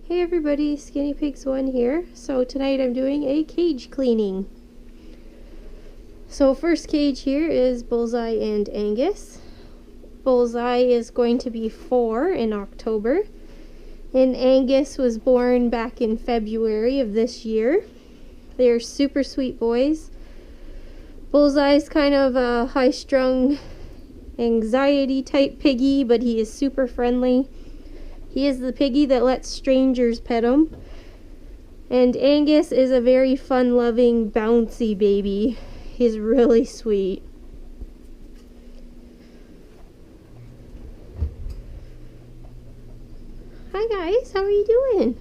Hey everybody, Guinea Pigs 1 here. So tonight I'm doing a cage cleaning. So first cage here is Bullseye and Angus. Bullseye is going to be 4 in October, and Angus was born back in February of this year. They're super sweet boys. Bullseye's kind of a high-strung anxiety type piggy, but he is super friendly. He is the piggy that lets strangers pet him. And Angus is a very fun-loving, bouncy baby. He's really sweet. Hi guys, how are you doing?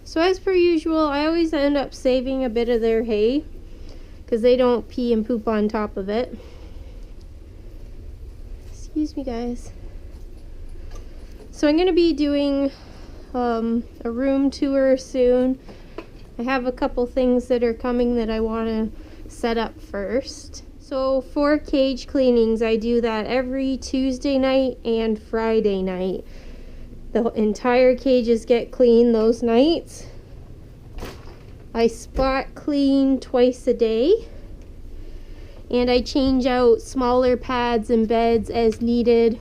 So as per usual, I always end up saving a bit of their hay because they don't pee and poop on top of it. Excuse me guys. So I'm going to be doing a room tour soon. I have a couple things that are coming that I want to set up first. So for cage cleanings, I do that every Tuesday night and Friday night. The entire cages get cleaned those nights. I spot clean twice a day. And I change out smaller pads and beds as needed,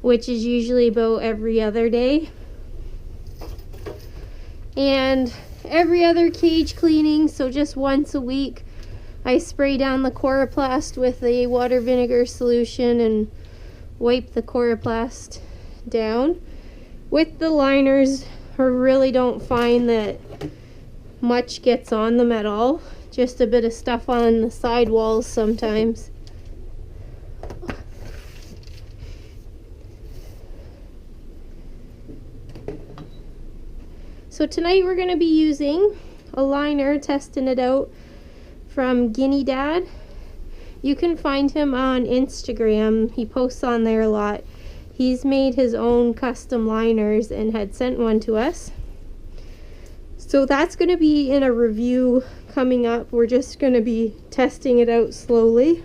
which is usually about every other day. And every other cage cleaning, so just once a week, I spray down the coroplast with a water vinegar solution and wipe the coroplast down. With the liners, I really don't find that much gets on them at all. Just a bit of stuff on the side walls sometimes. So tonight we're going to be using a liner, testing it out, from Guinea Dad. You can find him on Instagram. He posts on there a lot. He's made his own custom liners and had sent one to us. So that's going to be in a review coming up. We're just going to be testing it out slowly.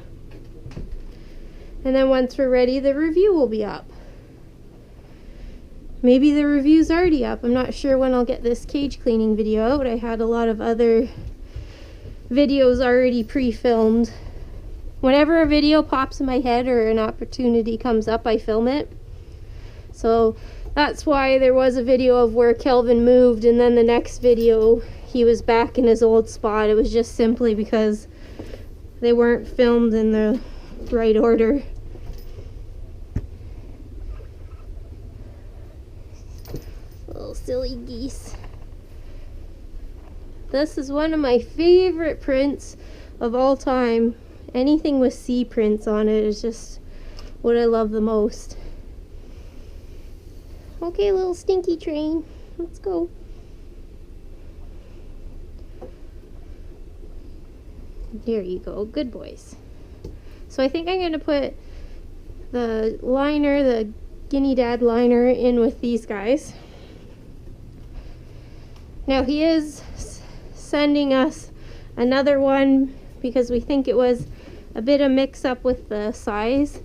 And then once we're ready, the review will be up. Maybe the review's already up. I'm not sure when I'll get this cage cleaning video out. I had a lot of other videos already pre-filmed. Whenever a video pops in my head or an opportunity comes up, I film it. So that's why there was a video of where Kelvin moved, and then the next video he was back in his old spot. It was just simply because they weren't filmed in the right order. Little silly geese. This is one of my favorite prints of all time. Anything with sea prints on it is just what I love the most. Okay, little stinky train, let's go. There you go, good boys. So I think I'm going to put the liner, the Guinea Dad liner, in with these guys. Now he is sending us another one because we think it was a bit of mix up with the size.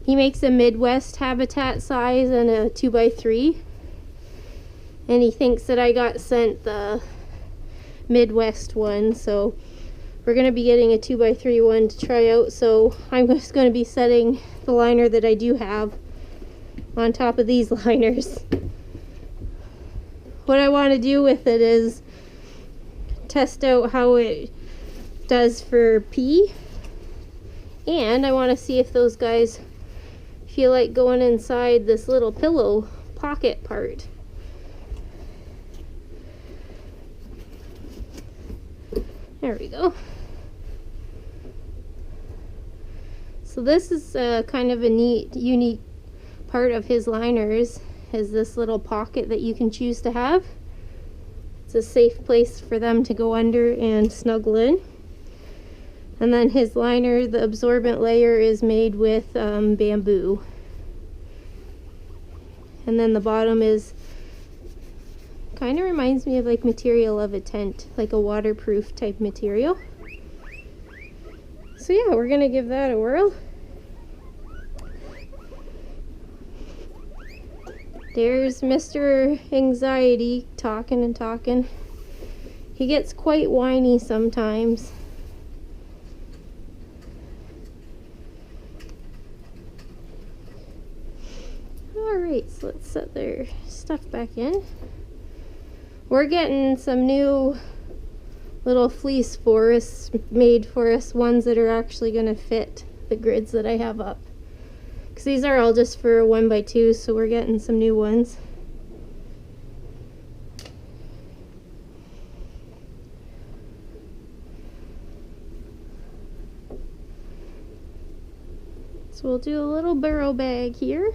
He makes a Midwest habitat size and a 2x3. And he thinks that I got sent the Midwest one, so we're going to be getting a 2x3 one to try out. So I'm just going to be setting the liner that I do have on top of these liners. What I want to do with it is test out how it does for pee, and I want to see if those guys feel like going inside this little pillow pocket part. There we go. So this is kind of a neat, unique part of his liners, is this little pocket that you can choose to have. It's a safe place for them to go under and snuggle in. And then his liner, the absorbent layer, is made with bamboo. And then the bottom is, kind of reminds me of like material of a tent, like a waterproof type material. So yeah, we're gonna give that a whirl. There's Mr. Anxiety talking and talking. He gets quite whiny sometimes. Alright, so let's set their stuff back in. We're getting some new little fleece forests made for us, ones that are actually going to fit the grids that I have up. Because these are all just for 1x2, so we're getting some new ones. So we'll do a little burrow bag here.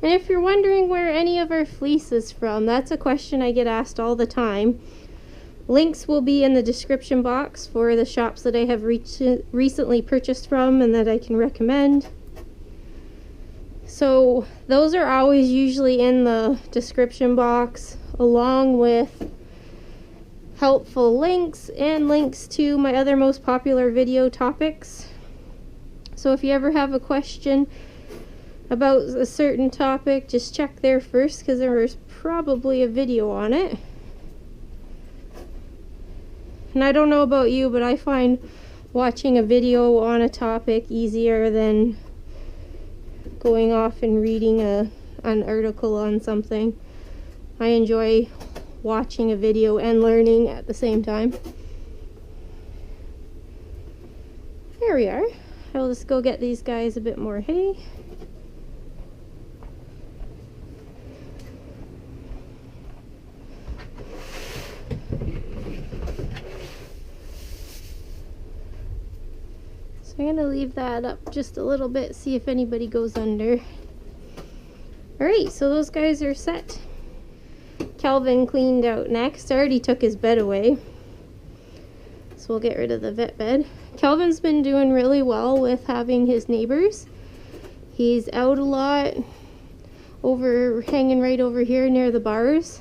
And if you're wondering where any of our fleece is from, that's a question I get asked all the time. Links will be in the description box for the shops that I have recently purchased from and that I can recommend. So those are always usually in the description box, along with helpful links and links to my other most popular video topics. So if you ever have a question about a certain topic, just check there first, because there's probably a video on it. And I don't know about you, but I find watching a video on a topic easier than going off and reading an article on something. I enjoy watching a video and learning at the same time. There we are. I'll just go get these guys a bit more hay. I'm going to leave that up just a little bit, see if anybody goes under. Alright, so those guys are set. Kelvin cleaned out next. I already took his bed away, so we'll get rid of the vet bed. Kelvin's been doing really well with having his neighbors. He's out a lot, hanging right over here near the bars.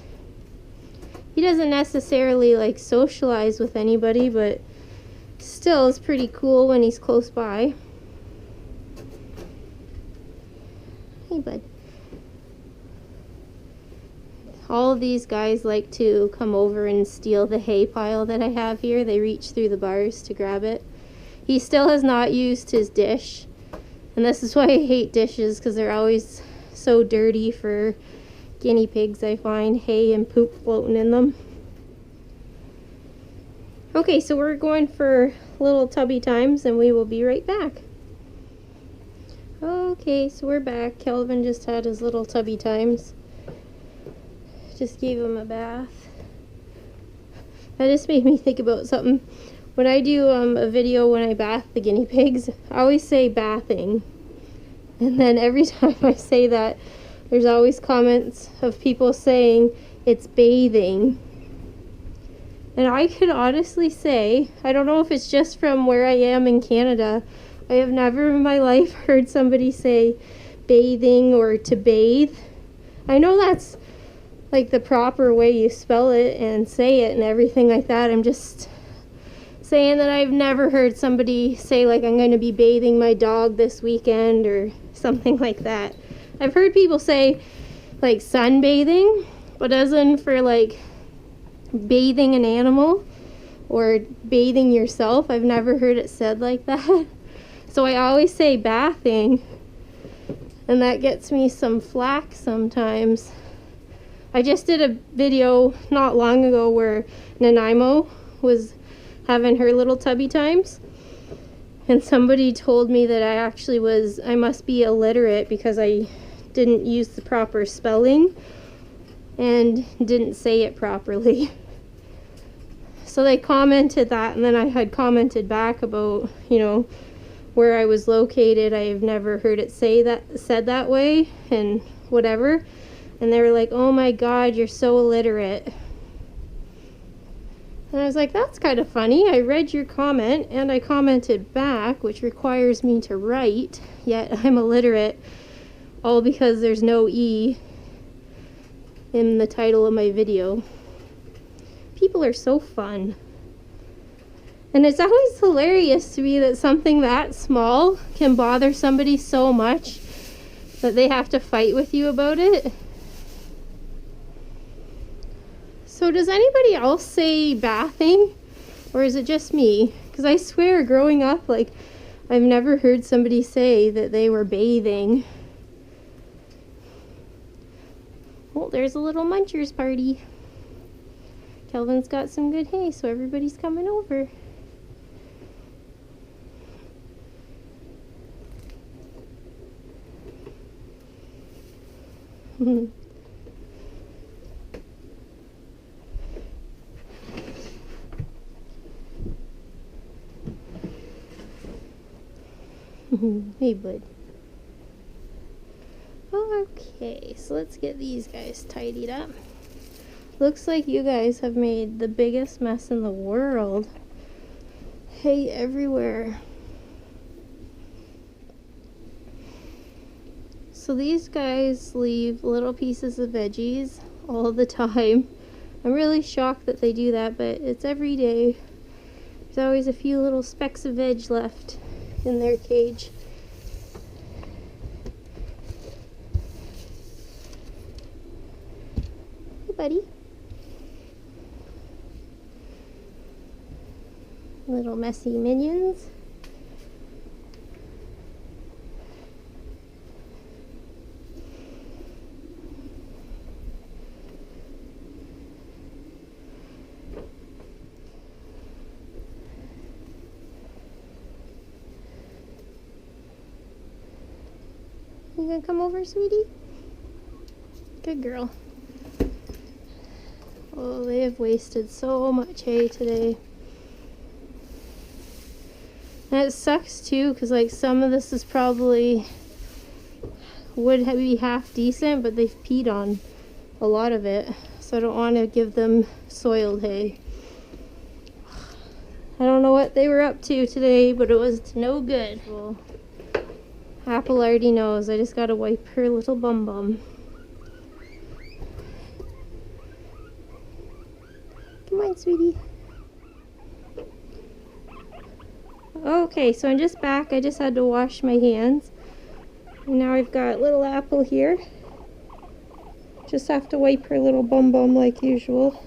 He doesn't necessarily like socialize with anybody, but still, it's pretty cool when he's close by. Hey, bud. All of these guys like to come over and steal the hay pile that I have here. They reach through the bars to grab it. He still has not used his dish. And this is why I hate dishes, because they're always so dirty for guinea pigs, I find. Hay and poop floating in them. Okay, so we're going for little tubby times and we will be right back. Okay, so we're back. Kelvin just had his little tubby times. Just gave him a bath. That just made me think about something. When I do a video when I bath the guinea pigs, I always say bathing. And then every time I say that, there's always comments of people saying it's bathing. And I can honestly say, I don't know if it's just from where I am in Canada, I have never in my life heard somebody say bathing or to bathe. I know that's like the proper way you spell it and say it and everything like that. I'm just saying that I've never heard somebody say like I'm going to be bathing my dog this weekend or something like that. I've heard people say like sunbathing, but as in for like bathing an animal or bathing yourself, I've never heard it said like that. So I always say bathing, and that gets me some flack sometimes. I just did a video not long ago where Nanaimo was having her little tubby times, and somebody told me that I must be illiterate because I didn't use the proper spelling and didn't say it properly. So they commented that, and then I had commented back about, where I was located. I've never heard it said that way and whatever. And they were like, "Oh my God, you're so illiterate." And I was like, that's kind of funny. I read your comment and I commented back, which requires me to write, yet I'm illiterate, all because there's no E in the title of my video. People are so fun. And it's always hilarious to me that something that small can bother somebody so much that they have to fight with you about it. So does anybody else say bathing, or is it just me? Because I swear growing up, like, I've never heard somebody say that they were bathing. Oh, there's a little munchers party. Kelvin's got some good hay, so everybody's coming over. Hey, bud. Okay, so let's get these guys tidied up. Looks like you guys have made the biggest mess in the world. Hay everywhere. So these guys leave little pieces of veggies all the time. I'm really shocked that they do that, but it's every day. There's always a few little specks of veg left in their cage. Hey, buddy. Little messy minions. You gonna come over, sweetie? Good girl. Oh, they have wasted so much hay today. And it sucks too, because like some of this is probably would be half decent, but they've peed on a lot of it. So I don't want to give them soiled hay. I don't know what they were up to today, but it was no good. Well, Apple already knows. I just gotta wipe her little bum bum. Come on, sweetie. Okay, so I'm just back. I just had to wash my hands. And now I've got little Apple here. Just have to wipe her little bum bum like usual.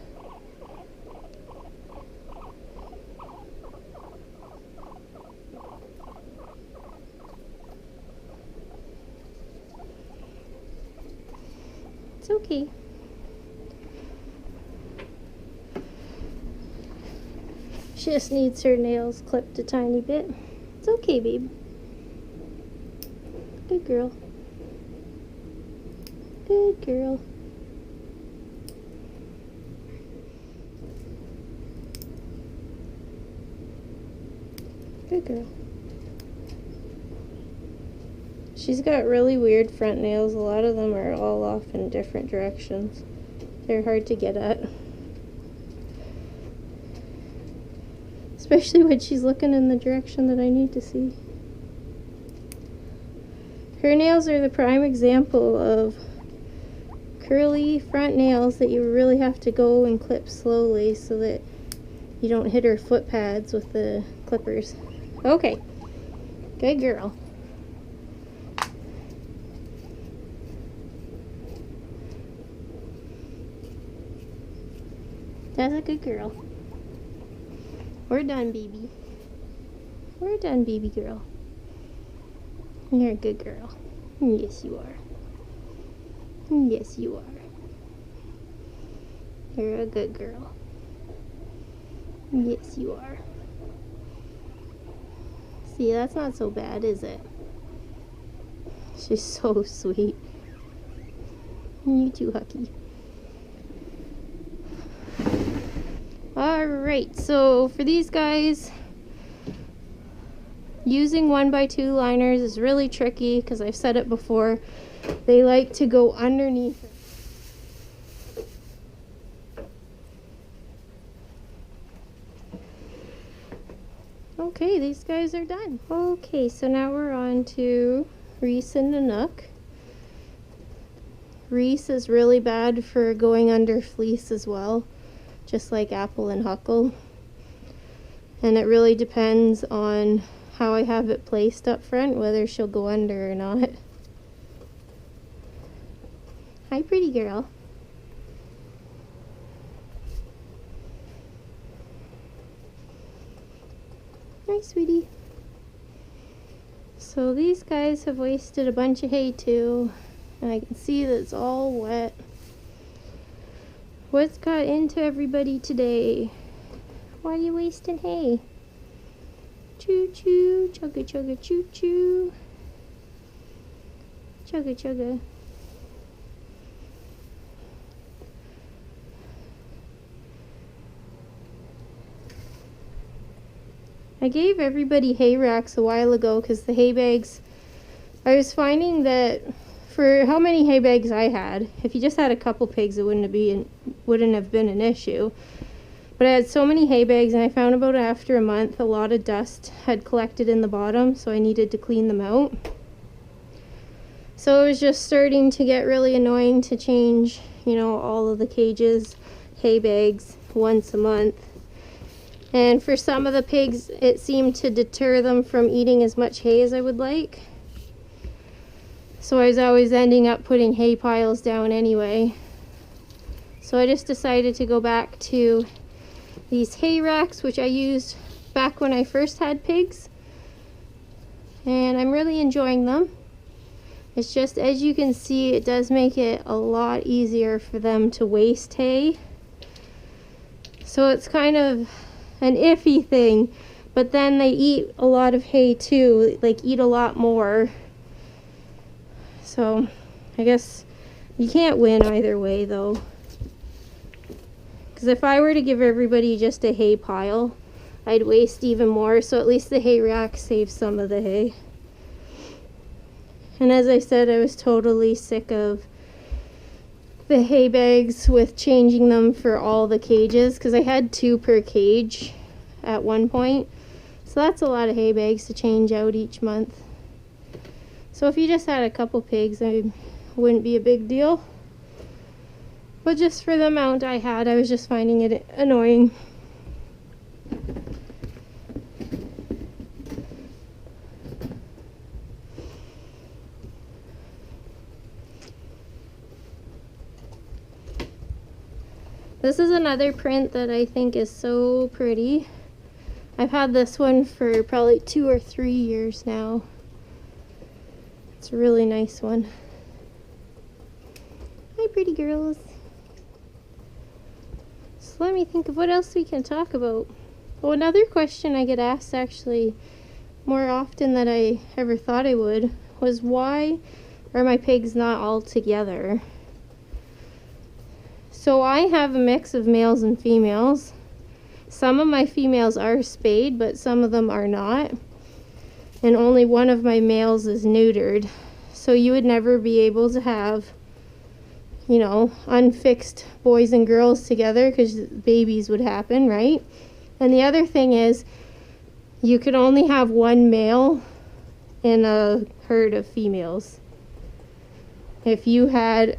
It's okay. She just needs her nails clipped a tiny bit. It's okay, babe. Good girl. Good girl. Good girl. She's got really weird front nails. A lot of them are all off in different directions. They're hard to get at. Especially when she's looking in the direction that I need to see. Her nails are the prime example of curly front nails that you really have to go and clip slowly so that you don't hit her foot pads with the clippers. Okay, good girl. That's a good girl. We're done, baby. We're done, baby girl. You're a good girl. Yes, you are. Yes, you are. You're a good girl. Yes, you are. See, that's not so bad, is it? She's so sweet. You too, Hucky. Alright, so for these guys, using 1x2 liners is really tricky because I've said it before. They like to go underneath. Okay, these guys are done. Okay, so now we're on to Reese and Nook. Reese is really bad for going under fleece as well, just like Apple and Huckle. And it really depends on how I have it placed up front, whether she'll go under or not. Hi, pretty girl. Hi, sweetie. So these guys have wasted a bunch of hay too, and I can see that it's all wet. What's got into everybody today? Why are you wasting hay? Choo choo, chugga chugga choo choo. Chugga chugga. I gave everybody hay racks a while ago because the hay bags, I was finding that for how many hay bags I had, if you just had a couple pigs it wouldn't have been an issue. But I had so many hay bags, and I found about after a month a lot of dust had collected in the bottom, so I needed to clean them out. So it was just starting to get really annoying to change, you know, all of the cages, hay bags once a month. And for some of the pigs, it seemed to deter them from eating as much hay as I would like. So I was always ending up putting hay piles down anyway. So I just decided to go back to these hay racks, which I used back when I first had pigs. And I'm really enjoying them. It's just, as you can see, it does make it a lot easier for them to waste hay. So it's kind of an iffy thing, but then they eat a lot of hay too, like eat a lot more. So I guess you can't win either way though, because if I were to give everybody just a hay pile, I'd waste even more. So at least the hay rack saves some of the hay. And as I said, I was totally sick of the hay bags with changing them for all the cages, because I had 2 per cage at one point. So that's a lot of hay bags to change out each month. So if you just had a couple pigs, it wouldn't be a big deal. But just for the amount I had, I was just finding it annoying. This is another print that I think is so pretty. I've had this one for probably 2 or 3 years now. It's a really nice one. Hi, pretty girls. So let me think of what else we can talk about. Oh, another question I get asked actually more often than I ever thought I would was, why are my pigs not all together? So I have a mix of males and females. Some of my females are spayed, but some of them are not. And only one of my males is neutered. So you would never be able to have, you know, unfixed boys and girls together, because babies would happen, right? And the other thing is, you could only have one male in a herd of females. If you had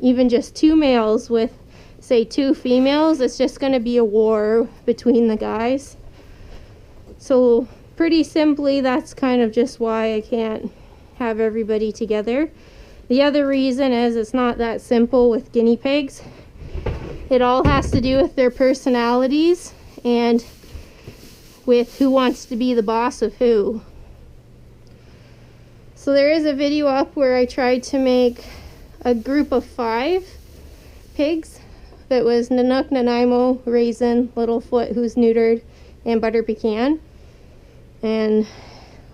even just 2 males with, say, 2 females, it's just going to be a war between the guys. So pretty simply, that's kind of just why I can't have everybody together. The other reason is it's not that simple with guinea pigs. It all has to do with their personalities and with who wants to be the boss of who. So there is a video up where I tried to make a group of 5 pigs that was Nanook, Nanaimo, Raisin, Littlefoot, who's neutered, and Butter Pecan. And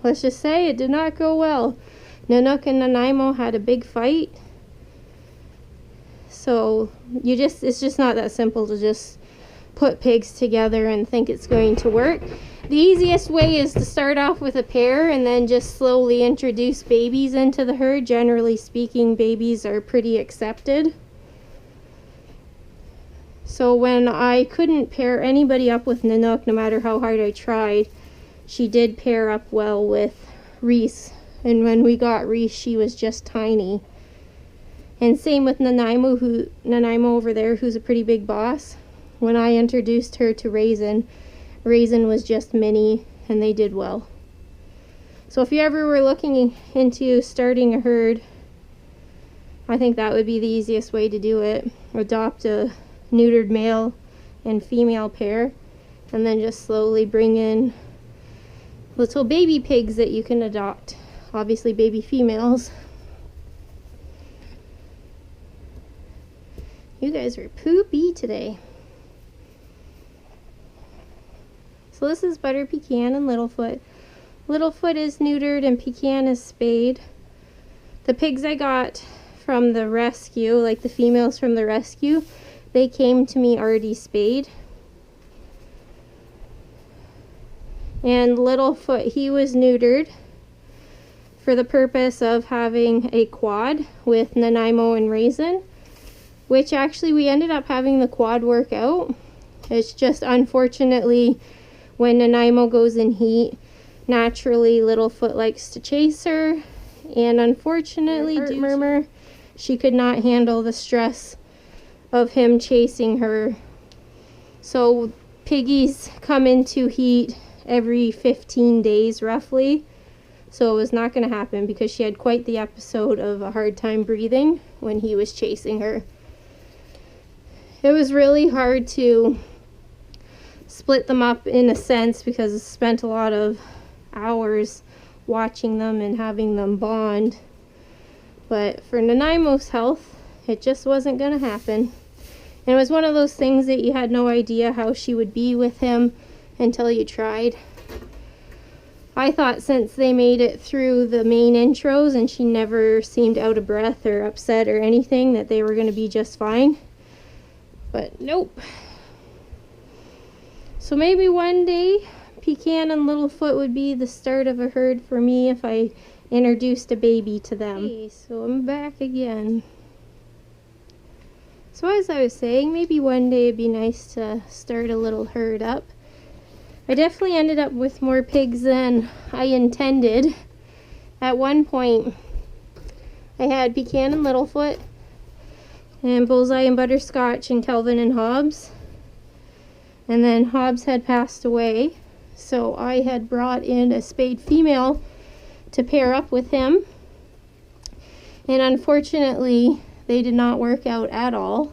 let's just say it did not go well. Nanook and Nanaimo had a big fight. So it's just not that simple to just put pigs together and think it's going to work. The easiest way is to start off with a pair and then just slowly introduce babies into the herd. Generally speaking, babies are pretty accepted. So when I couldn't pair anybody up with Nanook, no matter how hard I tried, she did pair up well with Reese. And when we got Reese, she was just tiny. And same with Nanaimo over there, who's a pretty big boss. When I introduced her to Raisin was just mini, and they did well. So if you ever were looking into starting a herd, I think that would be the easiest way to do it. Adopt a neutered male and female pair, and then just slowly bring in little baby pigs that you can adopt. Obviously baby females. You guys are poopy today. So this is Butter Pecan and Littlefoot. Littlefoot is neutered and Pecan is spayed. The pigs I got from the rescue, like the females from the rescue, they came to me already spayed. And Littlefoot, he was neutered for the purpose of having a quad with Nanaimo and Raisin, which actually we ended up having the quad work out. It's just unfortunately when Nanaimo goes in heat, naturally Littlefoot likes to chase her, and unfortunately due to Murmur, she could not handle the stress of him chasing her. So piggies come into heat every 15 days roughly, so it was not going to happen because she had quite the episode of a hard time breathing when he was chasing her. It was really hard to split them up in a sense because I spent a lot of hours watching them and having them bond, but for Nanaimo's health it just wasn't going to happen. And it was one of those things that you had no idea how she would be with him until you tried. I thought since they made it through the main intros and she never seemed out of breath or upset or anything that they were going to be just fine, but nope. So maybe one day Pecan and Littlefoot would be the start of a herd for me if I introduced a baby to them. Okay, so I'm back again. So as I was saying, maybe one day it'd be nice to start a little herd up. I definitely ended up with more pigs than I intended. At one point, I had Pecan and Littlefoot, and Bullseye and Butterscotch, and Kelvin and Hobbs. And then Hobbs had passed away, so I had brought in a spayed female to pair up with him. And unfortunately, they did not work out at all.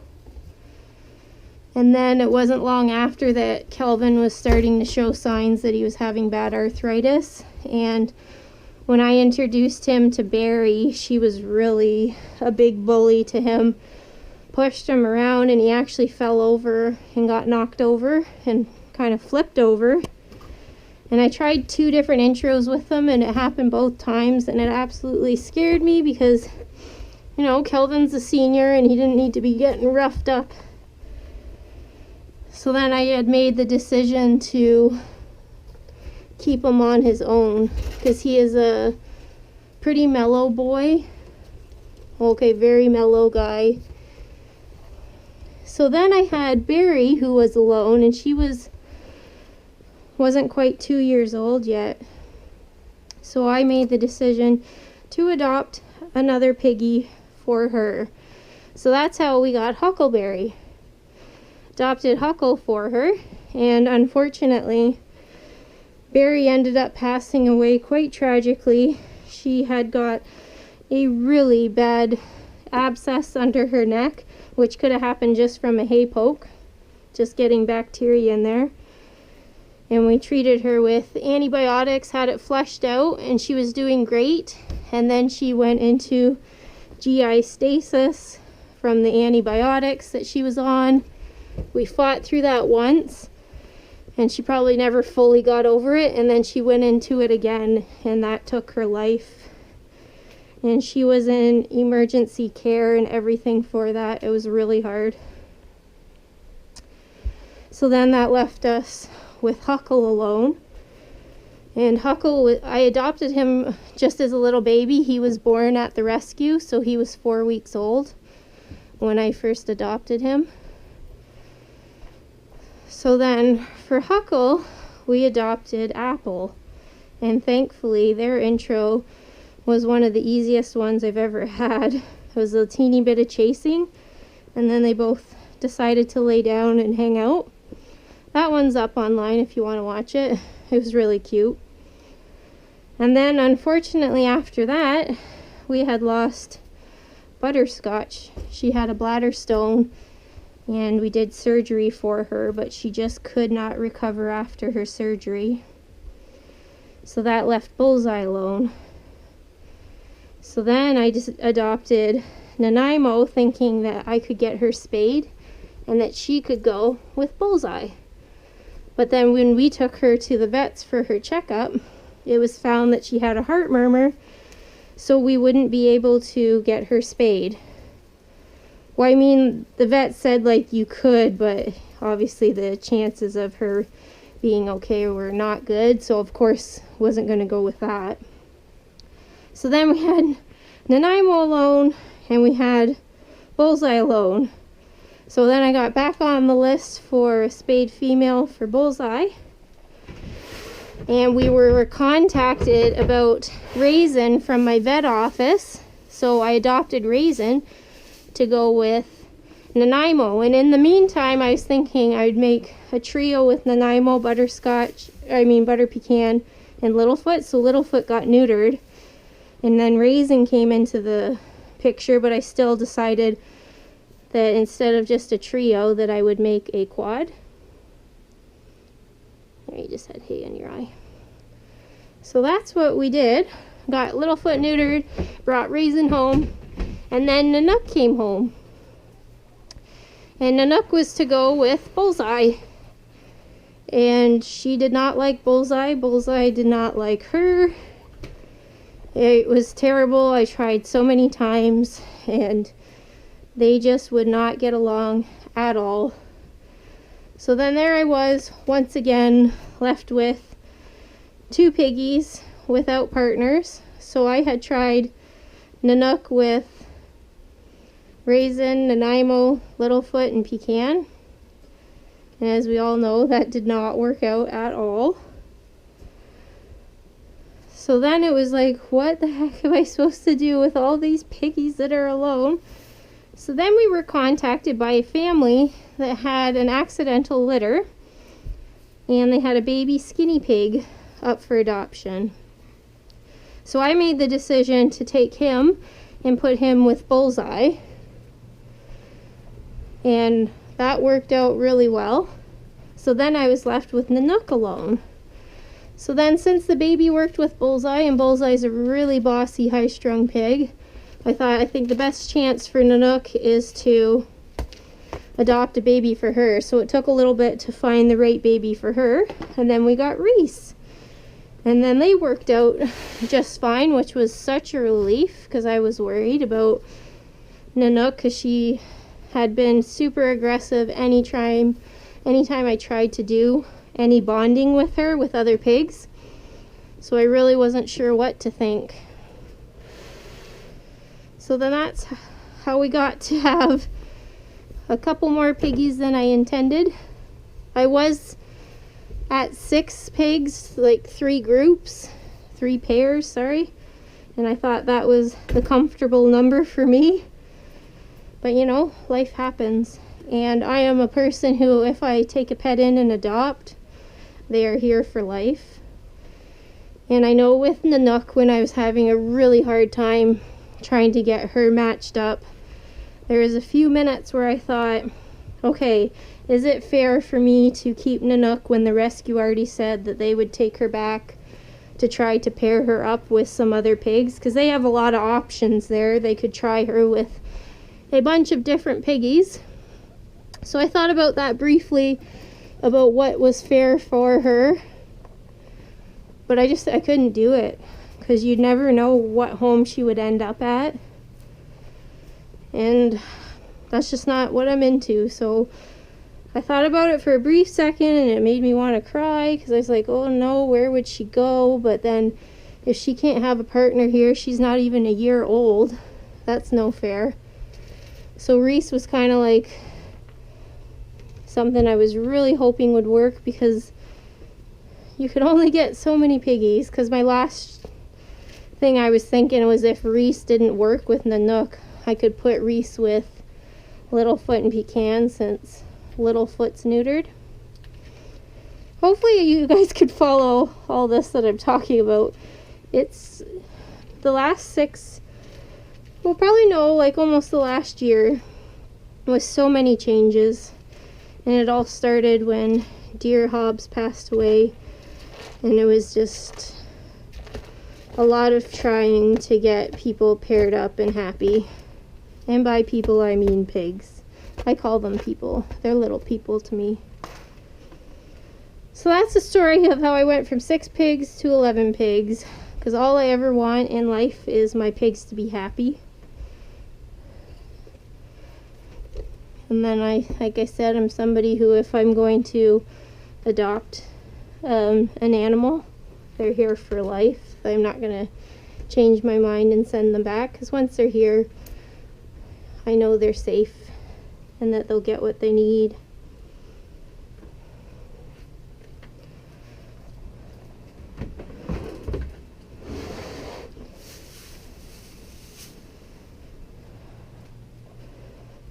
And then it wasn't long after that Kelvin was starting to show signs that he was having bad arthritis. And when I introduced him to Barry, she was really a big bully to him. Pushed him around and he actually fell over and got knocked over and kind of flipped over. And I tried 2 different intros with him and it happened both times, and it absolutely scared me because, you know, Kelvin's a senior and he didn't need to be getting roughed up. So then I had made the decision to keep him on his own because he is a pretty mellow boy. Okay, very mellow guy. So then I had Barry, who was alone, and she wasn't quite 2 years old yet. So I made the decision to adopt another piggy for her. So that's how we got Huckleberry. Adopted Huckle for her, and unfortunately Barry ended up passing away quite tragically. She had got a really bad abscess under her neck, which could have happened just from a hay poke, just getting bacteria in there. And we treated her with antibiotics, had it flushed out, and she was doing great. And then she went into GI stasis from the antibiotics that she was on. We fought through that once, and she probably never fully got over it, and then she went into it again, and that took her life. And she was in emergency care and everything for that. It was really hard. So then that left us with Huckle alone. And Huckle, I adopted him just as a little baby. He was born at the rescue, so he was 4 weeks old when I first adopted him. So then for Huckle, we adopted Apple. And thankfully, their intro was one of the easiest ones I've ever had. It was a teeny bit of chasing, and then they both decided to lay down and hang out. That one's up online if you want to watch it. It was really cute. And then unfortunately after that, we had lost Butterscotch. She had a bladder stone and we did surgery for her, but she just could not recover after her surgery. So that left Bullseye alone. So then I just adopted Nanaimo, thinking that I could get her spayed and that she could go with Bullseye. But then when we took her to the vets for her checkup, it was found that she had a heart murmur, so we wouldn't be able to get her spayed. Well, I mean, the vet said like you could, but obviously the chances of her being okay were not good, so of course wasn't going to go with that. So then we had Nanaimo alone and we had Bullseye alone. So then I got back on the list for a spayed female for Bullseye, and we were contacted about Raisin from my vet office, so I adopted Raisin to go with Nanaimo. And in the meantime, I was thinking I'd make a trio with Nanaimo, Butter Pecan, and Littlefoot. So Littlefoot got neutered, and then Raisin came into the picture, but I still decided that instead of just a trio, that I would make a quad. There, you just had hay in your eye. So that's what we did. Got Littlefoot neutered, brought Raisin home, and then Nanook came home. And Nanook was to go with Bullseye. And she did not like Bullseye. Bullseye did not like her. It was terrible. I tried so many times, and they just would not get along at all. So then there I was, once again, left with two piggies without partners. So I had tried Nanook with Raisin, Nanaimo, Littlefoot, and Pecan. And as we all know, that did not work out at all. So then it was like, what the heck am I supposed to do with all these piggies that are alone? So then we were contacted by a family that had an accidental litter, and they had a baby skinny pig up for adoption. So I made the decision to take him and put him with Bullseye, and that worked out really well. So then I was left with Nanook alone. So then, since the baby worked with Bullseye, and Bullseye's a really bossy, high-strung pig, I think the best chance for Nanook is to adopt a baby for her. So it took a little bit to find the right baby for her, and then we got Reese. And then they worked out just fine, which was such a relief, because I was worried about Nanook, because she had been super aggressive anytime I tried to do any bonding with her with other pigs. So I really wasn't sure what to think. So then that's how we got to have a couple more piggies than I intended. I was at 6 pigs, like 3 pairs, and I thought that was the comfortable number for me. But you know, life happens. And I am a person who, if I take a pet in and adopt, they are here for life. And I know with Nanook, when I was having a really hard time trying to get her matched up, there was a few minutes where I thought, okay, is it fair for me to keep Nanook when the rescue already said that they would take her back to try to pair her up with some other pigs? Because they have a lot of options there. They could try her with a bunch of different piggies. So I thought about that briefly, about what was fair for her, but I couldn't do it, because you'd never know what home she would end up at, and that's just not what I'm into. So I thought about it for a brief second, and it made me want to cry, because I was like, oh no, where would she go? But then if she can't have a partner here, she's not even a year old. That's no fair. So Reese was kind of like something I was really hoping would work, because you could only get so many piggies. Because my last thing I was thinking was, if Reese didn't work with Nanook, I could put Reese with Littlefoot and Pecan, since Littlefoot's neutered. Hopefully you guys could follow all this that I'm talking about. It's the last 6 Well, probably know, like almost the last year was so many changes, and it all started when dear Hobbs passed away, and it was just a lot of trying to get people paired up and happy. And by people I mean pigs. I call them people. They're little people to me. So that's the story of how I went from 6 pigs to 11 pigs, because all I ever want in life is my pigs to be happy. And then like I said, I'm somebody who, if I'm going to adopt an animal, they're here for life. I'm not going to change my mind and send them back, because once they're here, I know they're safe and that they'll get what they need.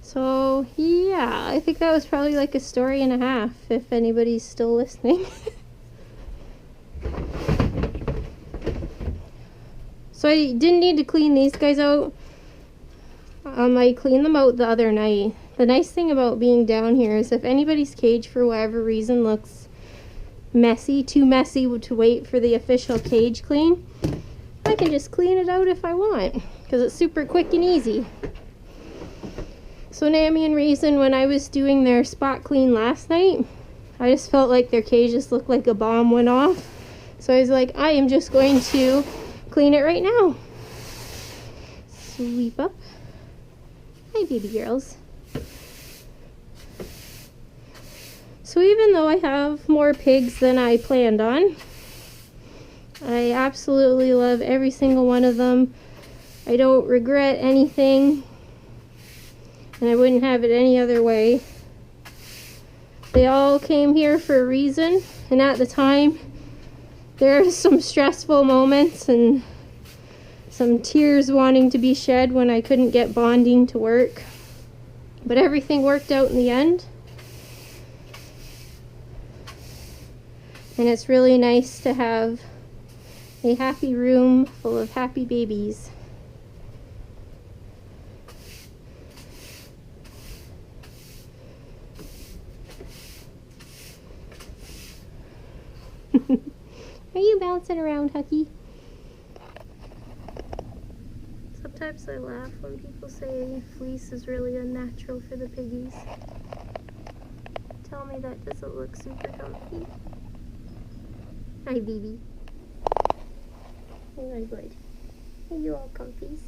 So, yeah, I think that was probably like a story and a half, if anybody's still listening. So I didn't need to clean these guys out. I cleaned them out the other night. The nice thing about being down here is if anybody's cage for whatever reason looks messy, too messy to wait for the official cage clean, I can just clean it out if I want, because it's super quick and easy. So Nammy and Reason, when I was doing their spot clean last night, I just felt like their cages looked like a bomb went off. So I was like, I am just going to clean it right now. Sweep up. Hi, baby girls. So even though I have more pigs than I planned on, I absolutely love every single one of them. I don't regret anything, and I wouldn't have it any other way. They all came here for a reason, and at the time, there are some stressful moments and some tears wanting to be shed when I couldn't get bonding to work. But everything worked out in the end. And it's really nice to have a happy room full of happy babies. Are you bouncing around, Hucky? Sometimes I laugh when people say fleece is really unnatural for the piggies. Tell me that doesn't look super comfy. Hi, baby. Very good. Are you all comfies?